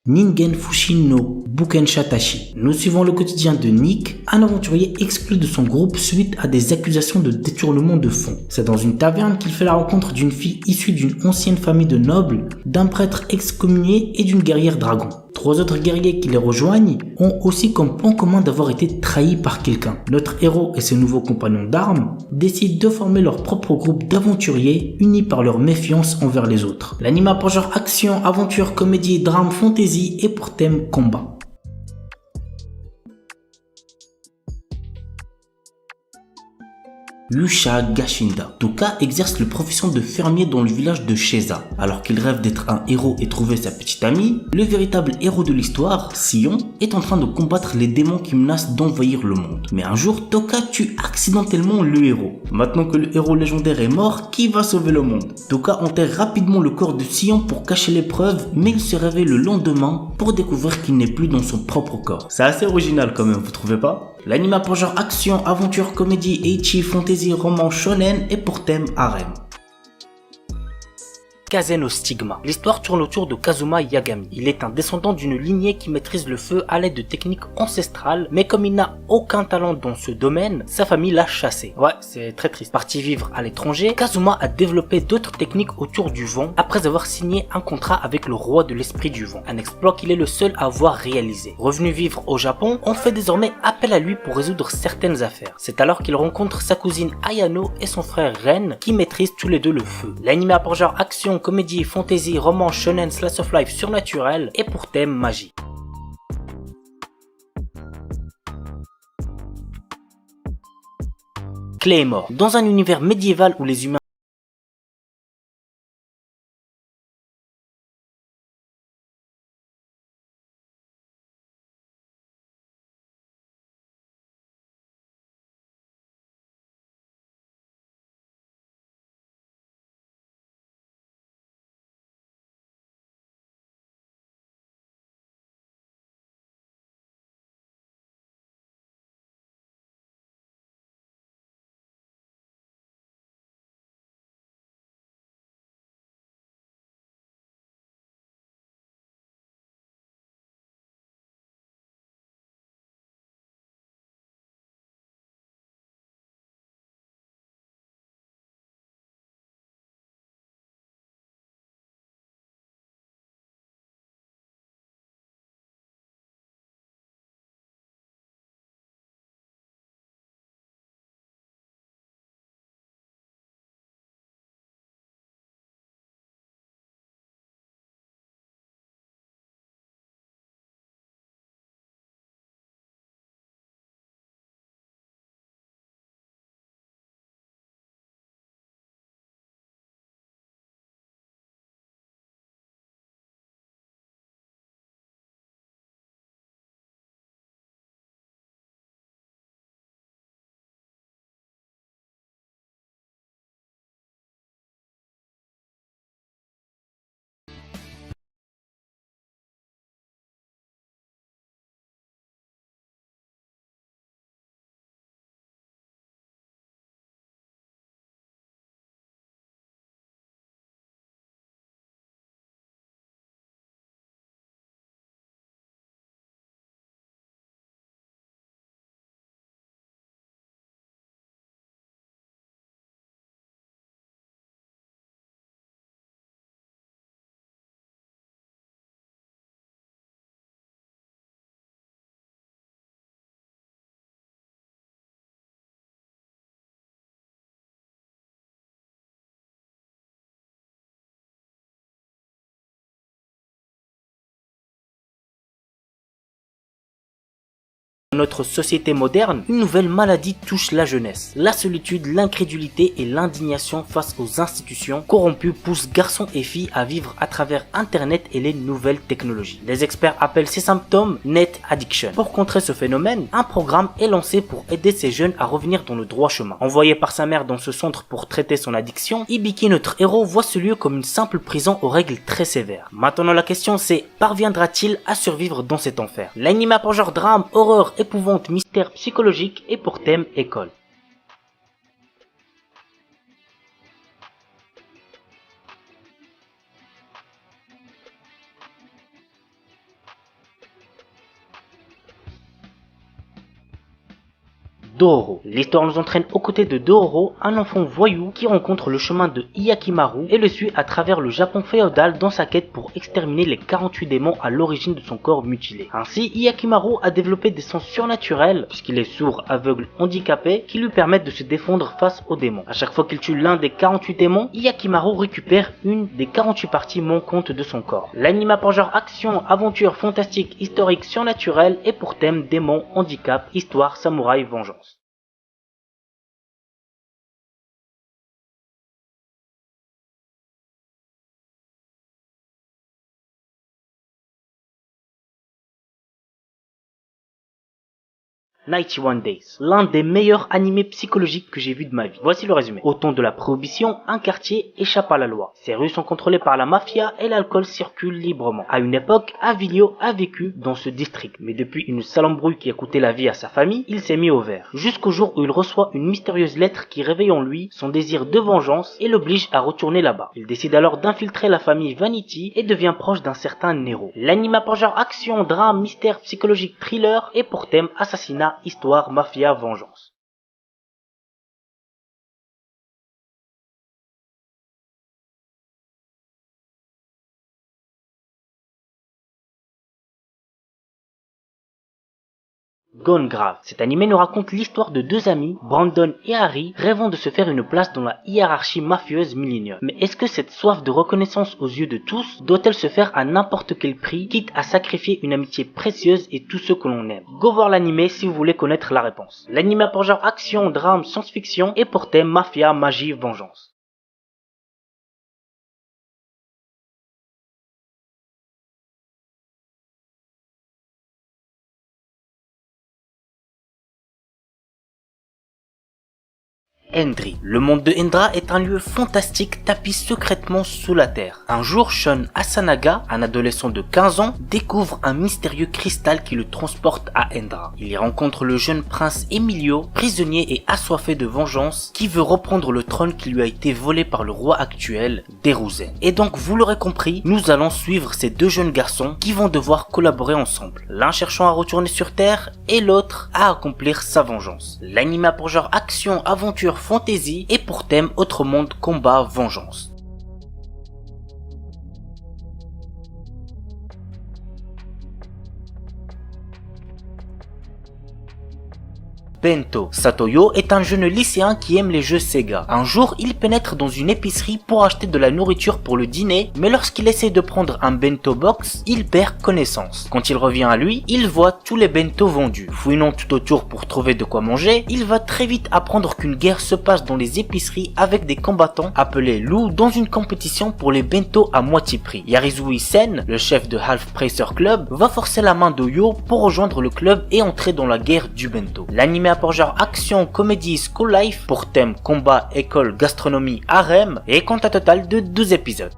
Ningen Fushin no Bukenshatashi. Nous suivons le quotidien de Nick, un aventurier exclu de son groupe suite à des accusations de détournement de fonds. C'est dans une taverne qu'il fait la rencontre d'une fille issue d'une ancienne famille de nobles, d'un prêtre excommunié et d'une guerrière dragon. 3 autres guerriers qui les rejoignent ont aussi comme point commun d'avoir été trahis par quelqu'un. Notre héros et ses nouveaux compagnons d'armes décident de former leur propre groupe d'aventuriers unis par leur méfiance envers les autres. L'anime a pour genre action, aventure, comédie, drame, fantasy et pour thème combat. Yusha Gashinda. Toka exerce la profession de fermier dans le village de Sheza. Alors qu'il rêve d'être un héros et trouver sa petite amie, le véritable héros de l'histoire, Sion, est en train de combattre les démons qui menacent d'envahir le monde. Mais un jour, Toka tue accidentellement le héros. Maintenant que le héros légendaire est mort, qui va sauver le monde? Toka enterre rapidement le corps de Sion pour cacher les preuves, mais il se réveille le lendemain pour découvrir qu'il n'est plus dans son propre corps. C'est assez original quand même, vous trouvez pas? L'anime a pour genre action, aventure, comédie, ecchi, fantasy, roman, shonen et pour thème harem. Kazen au stigma. L'histoire tourne autour de Kazuma Yagami. Il est un descendant d'une lignée qui maîtrise le feu à l'aide de techniques ancestrales, mais comme il n'a aucun talent dans ce domaine, sa famille l'a chassé. Ouais, c'est très triste. Parti vivre à l'étranger, Kazuma a développé d'autres techniques autour du vent après avoir signé un contrat avec le roi de l'esprit du vent, un exploit qu'il est le seul à avoir réalisé. Revenu vivre au Japon, on fait désormais appel à lui pour résoudre certaines affaires. C'est alors qu'il rencontre sa cousine Ayano et son frère Ren qui maîtrisent tous les deux le feu. L'anime a pour genre action, comédie, fantasy, roman, shonen, slice of life surnaturel et pour thème magie. Claymore. Dans un univers médiéval où les humains Dans notre société moderne, une nouvelle maladie touche la jeunesse. La solitude, l'incrédulité et l'indignation face aux institutions corrompues poussent garçons et filles à vivre à travers Internet et les nouvelles technologies. Les experts appellent ces symptômes Net Addiction. Pour contrer ce phénomène, un programme est lancé pour aider ces jeunes à revenir dans le droit chemin. Envoyé par sa mère dans ce centre pour traiter son addiction, Hibiki, notre héros, voit ce lieu comme une simple prison aux règles très sévères. Maintenant la question c'est, parviendra-t-il à survivre dans cet enfer? L'anime a pour genre drame, horreur, épouvante, mystère psychologique et pour thème école. Dororo. L'histoire nous entraîne aux côtés de Dororo, un enfant voyou qui rencontre le chemin de Hyakimaru et le suit à travers le Japon féodal dans sa quête pour exterminer les 48 démons à l'origine de son corps mutilé. Ainsi, Hyakimaru a développé des sens surnaturels, puisqu'il est sourd, aveugle, handicapé, qui lui permettent de se défendre face aux démons. À chaque fois qu'il tue l'un des 48 démons, Hyakimaru récupère une des 48 parties manquantes de son corps. L'anime a pour genre action, aventure, fantastique, historique, surnaturel et pour thème démons, handicap, histoire, samouraï, vengeance.91 Days, l'un des meilleurs animés psychologiques que j'ai vu de ma vie. Voici le résumé. Au temps de la prohibition, un quartier échappe à la loi. Ses rues sont contrôlées par la mafia et l'alcool circule librement. À une époque, Avilio a vécu dans ce district, mais depuis une sale embrouille qui a coûté la vie à sa famille, il s'est mis au vert. Jusqu'au jour où il reçoit une mystérieuse lettre qui réveille en lui son désir de vengeance et l'oblige à retourner là-bas. Il décide alors d'infiltrer la famille Vanity et devient proche d'un certain Nero. L'anime a pour genre action, drame, mystère, psychologique, thriller et pour thème assassinat, histoire, mafia, vengeance. Gone Grave. Cet animé nous raconte l'histoire de deux amis, Brandon et Harry, rêvant de se faire une place dans la hiérarchie mafieuse Millennium. Mais est-ce que cette soif de reconnaissance aux yeux de tous doit-elle se faire à n'importe quel prix, quitte à sacrifier une amitié précieuse et tous ceux que l'on aime? Go voir l'animé si vous voulez connaître la réponse. L'anime a pour genre action, drame, science-fiction et pour thème mafia, magie, vengeance. Hendry. Le monde de Hendra est un lieu fantastique tapi secrètement sous la terre. Un jour, Shun Asanaga, un adolescent de 15 ans, découvre un mystérieux cristal qui le transporte à Hendra. Il y rencontre le jeune prince Emilio, prisonnier et assoiffé de vengeance, qui veut reprendre le trône qui lui a été volé par le roi actuel, Deruzen. Et donc, vous l'aurez compris, nous allons suivre ces deux jeunes garçons qui vont devoir collaborer ensemble. L'un cherchant à retourner sur Terre et l'autre à accomplir sa vengeance. L'anime a pour genre action, aventure, fantasy et pour thème autre monde, combat, vengeance. Bento. Satoyo est un jeune lycéen qui aime les jeux Sega. Un jour, il pénètre dans une épicerie pour acheter de la nourriture pour le dîner, mais lorsqu'il essaie de prendre un bento box, il perd connaissance. Quand il revient à lui, il voit tous les bento vendus. Fouinant tout autour pour trouver de quoi manger, il va très vite apprendre qu'une guerre se passe dans les épiceries avec des combattants appelés loups dans une compétition pour les bento à moitié prix. Yarizui Sen, le chef de Half Pricer Club, va forcer la main de Yo pour rejoindre le club et entrer dans la guerre du bento. L'anime a pour genre action, comédie, school life, pour thème combat, école, gastronomie, harem, et compte un total de 12 épisodes.